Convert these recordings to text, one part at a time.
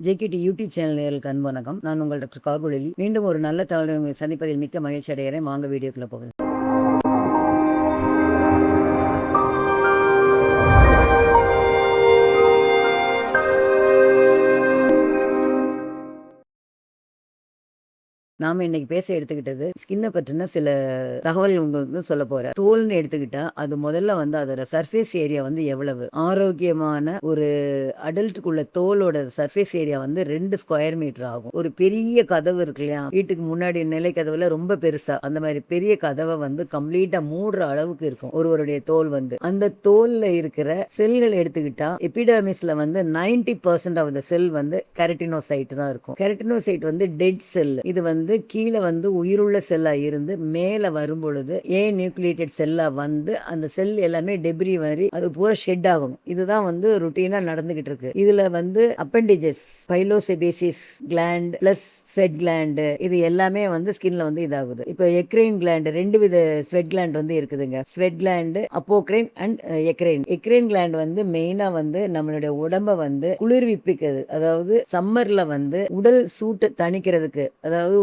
JKD YouTube channel நேயர்களுக்கு அன்பு வணக்கம். நான் உங்கள் டாக்டர் கார்புலி. மீண்டும் ஒரு நல்ல தகவலை உங்களை சந்திப்பதில் மிக்க மகிழ்ச்சி அடைகிறேன். வாங்க வீடியோக்குள்ள போகலாம். நாம இன்னைக்கு பேச எடுத்துக்கிட்டது ஸ்கின்னை பற்றின சில தகவல் உங்களுக்கு சொல்ல போறேன். தோல்னு எடுத்துக்கிட்டா அது முதல்ல வந்து அதோட சர்ஃபேஸ் ஏரியா வந்து எவ்வளவு ஆரோக்கியமான ஒரு அடல்ட்டுக்குள்ள தோலோட சர்ஃபேஸ் ஏரியா வந்து 2 ஸ்கொயர் மீட்டர் ஆகும். ஒரு பெரிய கதவு இருக்கு இல்லையா, வீட்டுக்கு முன்னாடி நிலை கதவுல ரொம்ப பெருசா அந்த மாதிரி பெரிய கதவை வந்து கம்ப்ளீட்டா மூடுற அளவுக்கு இருக்கும் ஒருவருடைய தோல் வந்து. அந்த தோல்ல இருக்கிற செல்கள் எடுத்துக்கிட்டா எபிடர்மிஸ்ல வந்து 90% ஆஃப் த செல் வந்து கெரட்டினோசைட் தான் இருக்கும். கெரட்டினோசைட் வந்து டெட் செல். இது வந்து கீழே வந்து உயிருள்ள செல்லா இருந்து மேல வரும் பொழுது நியூக்ளியேட்டட் செல்லா வந்து அந்த செல் எல்லாமே டெப்ரி மாதிரி அது பூரா ஷெட் ஆகும். இதுதான் வந்து ருட்டீனா நடந்துகிட்டு இருக்கு. இதுல வந்து அப்பெண்டிஜஸ், பைலோசெபேசிஸ் கிளாண்ட் பிளஸ் ஸ்வெட் கிளாண்ட், இது எல்லாமே வந்து ஸ்கின்ல வந்து இதாகுது. இப்போ எக்ரைன் கிளாண்ட், 2 வித ஸ்வெட் கிளாண்ட் வந்து இருக்குதுங்க. Sweat gland apocrine and eccrine. Eccrine gland வந்து மெயினா வந்து நம்மளுடைய உடம்ப வந்து குளிர்விப்பிக்கிறது. அதாவது சம்மர்ல வந்து உடல் சூட்டை தணிக்கிறதுக்கு, அதாவது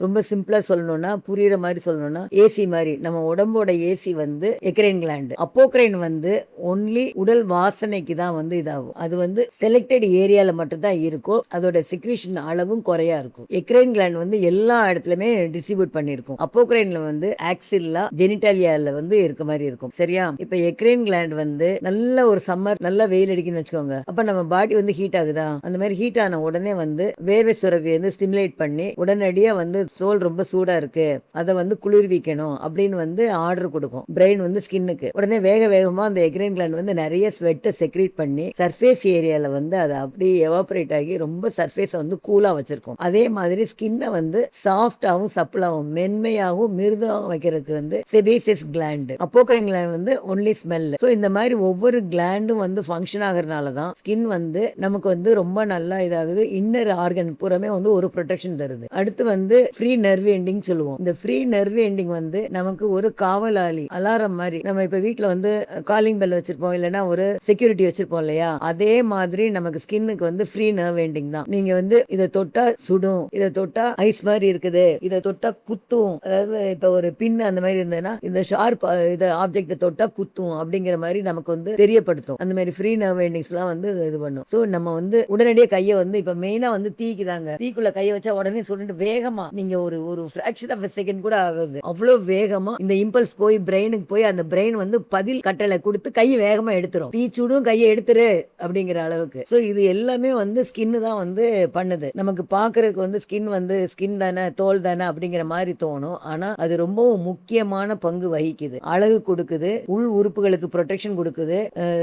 ரொம்ப சிம்பிளா சொல்லணும்னா, புரியுற மாதிரி சொல்லணும்னா, ஏசி மாதிரி நம்ம உடம்போட ஏசி வந்து எக்ரைன் கிளாண்ட். அப்போக்ரைன் வந்து ஒன்லி உடல் வாசனைக்கு தான் வந்து இதாகும். அது வந்து செலக்டட் ஏரியால மட்டும் தான் இருக்கும். அதோட செக்ரீஷன் அளவும் குறையா இருக்கும். எக்ரைன் கிளாண்ட் வந்து எல்லா இடத்துலயுமே டிஸ்ட்ரிபியூட் பண்ணிருக்கும். அப்போக்ரைன்ல வந்து ஆக்சில்லா ஜெனிட்டாலியால வந்து இருக்க மாதிரி இருக்கும். சரியா? இப்ப எக்ரைன் கிளாண்ட் வந்து நல்ல ஒரு சம்மர் நல்ல வெயில் அடிக்குன்னு வச்சுக்கோங்க. அப்ப நம்ம பாடி வந்து ஹீட் ஆகுதா, அந்த மாதிரி ஹீட் ஆன உடனே வந்து வேர்வை சுரப்பி வந்து ஸ்டிமுலேட் பண்ணி உடனடியா வந்து தோல் ரொம்ப சூடா இருக்கு, அதை வந்து குளிர்விக்கணும் அப்படின்னு வந்து ஆர்டர் கொடுக்கும் பிரெயின் வந்து ஸ்கின்னுக்கு. உடனே வேகமா அந்த எக்ரைன் கிளாண்ட் வந்து நிறைய ஸ்வெட்டை செக்ரீட் பண்ணி சர்ஃபேஸ் ஏரியால வந்து அதை அப்படியே எவாபரேட் ஆகி ரொம்ப சர்ஃபேஸை வந்து கூலா வச்சிருக்கும். அதே மாதிரி ஸ்கின்னை வந்து சாஃப்டாகவும் சப்பிளாகவும் மென்மையாகவும் மிருதுவாகவும் வைக்கிறதுக்கு வந்து செபேசியஸ் கிளாண்ட். அப்போக்ரைன் கிளாண்ட் வந்து ஒன்லி ஸ்மெல். ஸோ இந்த மாதிரி ஒவ்வொரு கிளாண்டும் வந்து ஃபங்க்ஷன் ஆகிறதுனால தான் ஸ்கின் வந்து நமக்கு வந்து ரொம்ப நல்லா இதாகுது. இன்னர் ஆர்கன் பூராமே வந்து ஒரு ப்ரொடெக்ஷன் தருது. அடுத்து வந்து ஃப்ரீ நர்வ் எண்டிங் சொல்லுவோம். இந்த ஃப்ரீ நர்வ் எண்டிங் வந்து நமக்கு ஒரு காவலாளி, அலாரம் மாதிரி. நம்ம இப்ப வீட்டுல வந்து காலிங் பெல் வச்சிருப்போம், இல்லைன்னா ஒரு செக்யூரிட்டி வச்சிருப்போம் இல்லையா, அதே மாதிரி நமக்கு ஸ்கின்னுக்கு வந்து ஃப்ரீ நர்வ் எண்டிங் தான். நீங்க வந்து இதை தொட்டா சுடும், இதை தொட்டா ஐஸ் மாதிரி இருக்குது, இதை தொட்டா குத்தும். அதாவது இப்ப ஒரு பின் அந்த மாதிரி இருந்ததுன்னா இந்த ஷார்ப் இதை ஆப்ஜெக்ட தொட்டா குத்தும் அப்படிங்கிற மாதிரி நமக்கு வந்து தெரியப்படுத்தும். அந்த மாதிரி ஃப்ரீ நர்வ் எண்டிங்ஸ் எல்லாம் வந்து இது பண்ணும். சோ நம்ம வந்து உடனடியே கையை வந்து இப்ப மெயினா வந்து தீக்குதாங்க, தீக்குள்ள கையை வச்சா உடனே சொல்லிட்டு வேகமா நீங்க ஒரு ஒரு ஃபிராக்ஷன் ஆஃப் செகண்ட் கூட ஆகுது, அவ்வளவு வேகமா இந்த இம்பல்ஸ் போய் பிரெயினுக்கு போய் அந்த பிரெயின் வந்து பதில் கட்டளை கொடுத்து கை வேகமா எடுத்துரும். தீச்சுடும் கையை எடுத்துரு அப்படிங்கிற அளவுக்கு. சோ இது எல்லாமே வந்து ஸ்கின் தான் வந்து பண்ணுது. நமக்கு பாக்குறதுக்கு வந்து ஸ்கின் வந்து ஸ்கின் தானே, தோல் தானே அப்படிங்கிற மாதிரி தோணும். ஆனா அது ரொம்பவும் முக்கியமான பங்கு வகிக்குது. அழகு கொடுக்குது, உள் உறுப்புகளுக்கு ப்ரொடெக்ஷன் கொடுக்குது.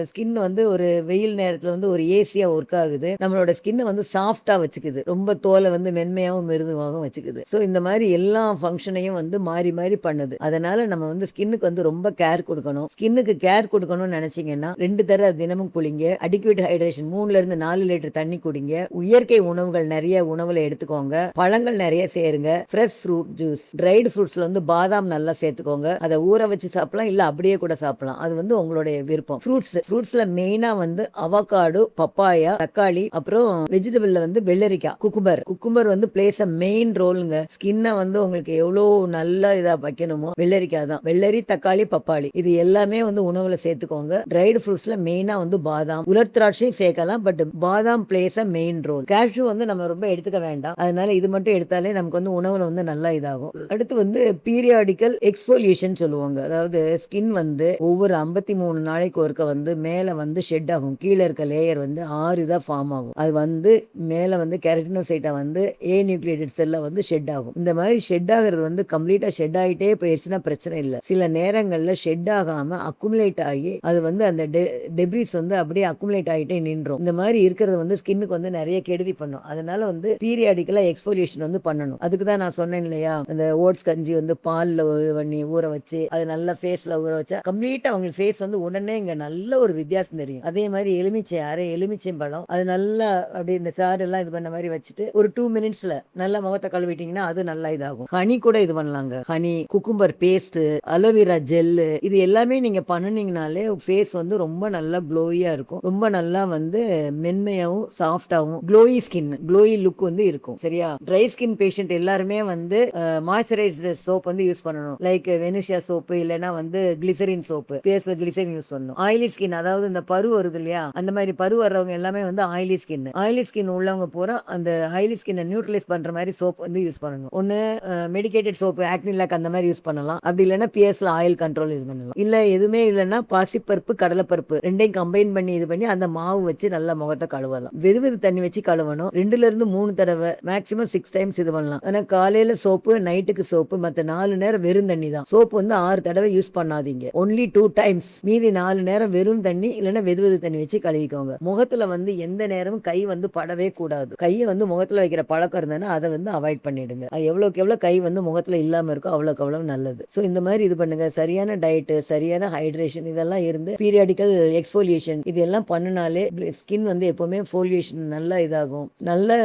ஸ்கின் வந்து ஒரு வெயில் நேரத்துல வந்து ஒரு ஏசியா ஒர்க் ஆகுது. நம்மளோட ஸ்கின்னை வந்து சாஃப்டா வச்சுக்குது, ரொம்ப தோலை வந்து மென்மையாகவும் மிருதுவாகவும் வச்சுக்குது. ஸோ இந்த மாதிரி எல்லா ஃபங்க்ஷனையும் வந்து மாறி மாறி பண்ணுது. அதனால நம்ம வந்து ஸ்கின்னுக்கு வந்து ரொம்ப கேர் கொடுக்கணும். ஸ்கின்னுக்கு கேர் கொடுக்கணும்னு நினைச்சீங்கன்னா 2 தடவை தினமும் குளிங்க, அடிக்வேட் ஹைட்ரேஷன் 3 இருந்து 4 லிட்டர் தண்ணி குடிங்க, இயற்கை உணவுகள் நிறைய உணவுல எடுத்துக்கோங்க, பழங்கள் நிறைய சேருங்க, ஃப்ரெஷ் ஃப்ரூட் ஜூஸ், ட்ரைடு ஃப்ரூட்ஸ்ல வந்து பாதாம் நல்லா சேர்த்துக்கோங்க. அதை ஊற வச்சு சாப்பிடலாம், இல்ல அப்படியே கூட சாப்பிடலாம், அது வந்து உங்களுடைய விருப்பம். ஃப்ரூட்ஸ்ல மெயினா வந்து அவகாடோ, பப்பாயா, தக்காளி, அப்புறம் வெஜிடபிள்ல வந்து வெள்ளரிக்காய், குக்கும்பர் வந்து பிளேஸ் அ மெயின் ரோலுங்க. ஸ்கின்னை வந்து உங்களுக்கு எவ்வளோ நல்லா இதா வைக்கணுமோ வெள்ளரிக்காய் தான். வெள்ளரி, தக்காளி, பப்பாளி இது எல்லாமே வந்து உணவுல சேர்த்துக்கோங்க. ட்ரைடு ஃப்ரூட்ஸ்ல மெயினா வந்து பாதாம், உலர் திராட்சையும் சேர்க்கலாம், பட் பாதாம் plays a main role. Cashew வந்து நம்ம ரொம்ப எடுத்துக்க வேண்டாம், அதனால இது மட்டும் எடுத்தாலே நமக்கு வந்து உணவுல வந்து நல்லா இதாகும். அடுத்து வந்து பீரியாடிக்கல் எக்ஸ்போலியேஷன் சொல்லுவாங்க. அதாவது ஸ்கின் வந்து ஒவ்வொரு 53 நாளைக்கு ஒருக்க வந்து மேல வந்து ஷெட் ஆகும். கீழே இருக்க லேயர் வந்து 6 இதா ஃபார்ம் ஆகும். அது வந்து மேல வந்து கெரட்டினோசைட்டா வந்து நியூக்ளியேட்டட் செல்ல வந்து ஷெட் ஆகும். இந்த மாதிரி ஷெட் ஆகிறது வந்து கம்ப்ளீட்டா ஷெட் ஆகிட்டே போயிருச்சுன்னா பிரச்சனை இல்லை. சில நேரங்கள்ல ஷெட் ஆகாம அக்குமுலேட் ஆகி அது வந்து அந்த டெப்ரிஸ் வந்து அப்படியே அக்குமுலேட் ஆகிட்டே நின்றும். இந்த மாதிரி இருக்கிறது வந்து ஸ்கின்னுக்கு வந்து நிறைய கெடுதி பண்ணும். அதனால வந்து பீரியாடிக்கலா எக்ஸ்போலியேஷன் வந்து பண்ணணும். அதுக்கு தான் நான் சொன்னேன் இல்லையா, அந்த ஓட்ஸ் கஞ்சி வந்து பால்ல பண்ணி ஊற வச்சு அது நல்லா ஃபேஸ்ல ஊற வச்சா கம்ப்ளீட்டா அவங்க ஃபேஸ் வந்து உடனே இங்க நல்ல ஒரு வித்தியாசம் தெரியும். அதே மாதிரி எலுமிச்சை, அரை எலுமிச்சை பழம், அது நல்லா அப்படி இந்த சாறு எல்லாம் இது பண்ண மாதிரி வச்சுட்டு ஒரு 2 மினிட்ஸ்ல நல்லா முகத்தை கழுவிட்டீங்கன்னா அது நல்லா இதாகும். ஹனி கூட இது பண்ணலாங்க. Honey, cucumber paste, aloe vera gel, இது எல்லாமே நீங்க பண்ணுனீங்கனாலே ஃபேஸ் வந்து ரொம்ப நல்லா க்ளோயியா இருக்கும். ரொம்ப நல்லா வந்து மென்மையாவும் சாஃப்டாவும் க்ளோயி ஸ்கின், க்ளோயி லுக் வந்து இருக்கும். சரியா? ட்ரை ஸ்கின் பேஷண்ட் எல்லாருமே வந்து மாய்ஸ்சரைசர் சோப் வந்து யூஸ் பண்ணணும். லைக் வெனிஷியா சோப்பு, இல்லைன்னா வந்து கிளிசரின் சோப்பு, பேஸ்ல கிளிசரின் யூஸ் பண்ணணும். ஆயிலி ஸ்கின், அதாவது இந்த பரு வருது இல்லையா, அந்த மாதிரி பரு வர்றவங்க எல்லாமே வந்து ஆயிலி ஸ்கின். ஆயிலி ஸ்கின் உள்ளவங்க பூரா அந்த ஆயிலி ஸ்கின்னை நியூட்ரலைஸ் பண்ற மாதிரி சோப் வந்து யூஸ் பண்ணணும். ஒன்னு மெடிக்கேட்டட் சோப்பு, ஆக்னிலாக் அந்த மாதிரி யூஸ் பண்ணலாம். அப்படி இல்லைன்னா பிஎஸ்ல ஆயில் கண்ட்ரோல் யூஸ் பண்ணலாம். இல்ல எதுவுமே இல்லைன்னா பாசிப்பருப்பு, கடலைப்பருப்பு ரெண்டையும் கம்பைன் பண்ணி இது பண்ணி அந்த மாவு வச்சு நல்லா முகத்தை கழுவலாம். வெது தண்ணி வச்சு கழுவணும். 2ல இருந்து 3 தடவை, மேக்ஸிமம் 6 டைம்ஸ் இது பண்ணலாம். ஆனா காலையில சோப்பு, நைட்டுக்கு சோப்பு, மத்த 4 நேரம் வெறும் தண்ணி தான். சோப்பு வந்து 6 தடவை யூஸ் பண்ணாதீங்க. Only 2 times. மீதி 4 நேரம் வெறும் தண்ணி இல்லைன்னா வெது தண்ணி வச்சு கழுவிக்கோங்க. முகத்துல வந்து எந்த நேரமும் கை வந்து படவே கூடாது. கையை வந்து முகத்துல வைக்கிற பழக்கம் இருந்ததுன்னா அதை வந்து அவாய்ட் பண்ணிடுங்க. அது எவ்வளவுக்கு எவ்வளவு கை வந்து முகத்துல இல்லாம இருக்கோ அவ்வளவுக்கு அவ்வளவு நல்லது. ஸோ இந்த மாதிரி இது பண்ணுங்க. சரியான டயட்டு, சரியான ஹைட்ரேஷன் இதெல்லாம் இருந்து பீரியாடிக்கல் எக்ஸ்ஃபோலியேஷன் இது எல்லாம் பண்ணினாலே ஸ்கின் வந்து எப்பவுமே ஃபோலியேஷன் நல்லா இதாகும். நல்ல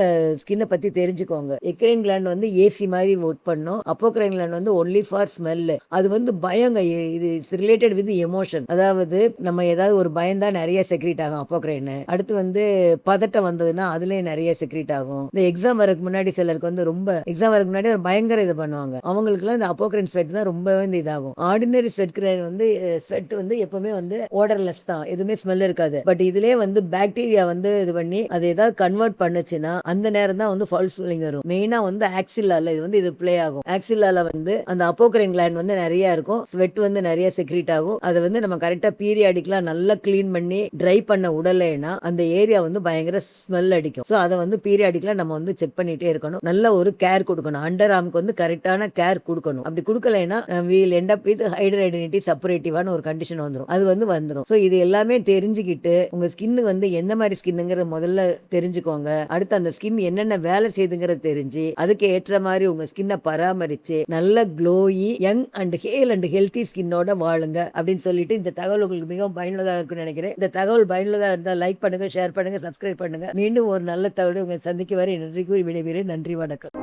ஸ்கின்னை பத்தி தெரிஞ்சுக்கோங்க. எக்ரைன் கிளாண்ட் வந்து ஏசி மாதிரி ஒர்க் பண்ணும். அப்போக்ரைன் கிளாண்ட் வந்து ஒன்லி ஃபார் ஸ்மெல். அது வந்து பயங்க. இது ரிலேட்டட் வித் எமோஷன். அதாவது நம்ம ஏதாவது ஒரு பயந்தா நிறைய செக்ரேட் ஆகும் அப்போக்ரைன். அடுத்து வந்து பதட்டம் வந்ததுன்னா அதுலயே நிறைய செக்ரேட் ஆகும். இந்த எக்ஸாம் வரக்கு முன்னாடி சிலருக்கு வந்து ரொம்ப எக்ஸாம் வரக்கு முன்னாடி ஒரு பயங்கர இது பண்ணுவாங்க. அவங்களுக்குலாம் இந்த அப்போக்ரைன் ஸ்வெட் தான் ரொம்பவே இந்த இதாகும். ஆர்டினரி ஸ்வெட் வந்து ஸ்வெட் வந்து எப்பவுமே வந்து ஓடர்லெஸ் தான், எதுவுமே ஸ்மெல் இருக்காது. பட் இதுலயே வந்து பாக்டீரியா வந்து இது பண்ணி அதை ஏதாவது கன்வெர்ட் பண்ணுச்சுன்னா அந்த நேரம் தான் வந்து ஃபால்ஸ் ஸ்மெல்லிங் வரும். மெயினா வந்து ஆக்சில்லால இது வந்து இது ப்ளே ஆகும். ஆக்சில்லால வந்து அந்த அப்போக்ரைன் கிளாண்ட் வந்து நிறைய இருக்கும். ஸ்வெட் வந்து நிறைய செக்ரேட் ஆகும். அதை வந்து நம்ம கரெக்டா பீரியாடிக்கலா நல்லா கிளீன் பண்ணி ட்ரை பண்ண உடலைன்னா அந்த ஏரியா வந்து பயங்கர ஸ்மெல் அடிக்கும். ஸோ அதை வந்து பீரியாடிக்கலா நம்ம வந்து செக் பண்ணிட்டே இருக்கணும். நல்ல ஒரு கேர் கொடுக்கணும். அண்டர் ஆர்முக்கு வந்து கரெக்டான கேர் கொடுக்கணும். அப்படி கொடுக்கலைன்னா வீல் எண்ட் அப் வித் ஹைட்ரைடெனிட்டி செப்பரேட்டிவான ஒரு கண்டிஷன் வந்துடும். அது வந்து வந்துடும். ஸோ இது எல்லாமே தெரிஞ்சுக்கிட்டு உங்க ஸ்கின்னு வந்து எந்த மாதிரி ஸ்கின்னுங்கிறத முதல்ல தெரிஞ்சுக்கோங்க. அடுத்து அந்த ஸ்கின் என்னென்ன வேலை செய்யுதுங்கிறத தெரிஞ்சு அதுக்கு ஏற்ற மாதிரி உங்க ஸ்கின்னை பராமரிச்சு நல்ல glowy young and hale and healthy ஸ்கின்னோட வாழுங்க அப்படின்னு சொல்லிட்டு இந்த தகவல் உங்களுக்கு மிகவும் பயனுள்ளதாக இருக்குன்னு நினைக்கிறேன். இந்த தகவல் பயனுள்ளதாக இருந்தால் லைக் பண்ணுங்க, ஷேர் பண்ணுங்க, சப்ஸ்கிரைப் பண்ணுங்க. மீண்டும் ஒரு நல்ல தகவலை உங்களை சந்திக்க வரை நன்றி கூறி விடைபெறுகிறேன். நன்றி, வணக்கம்.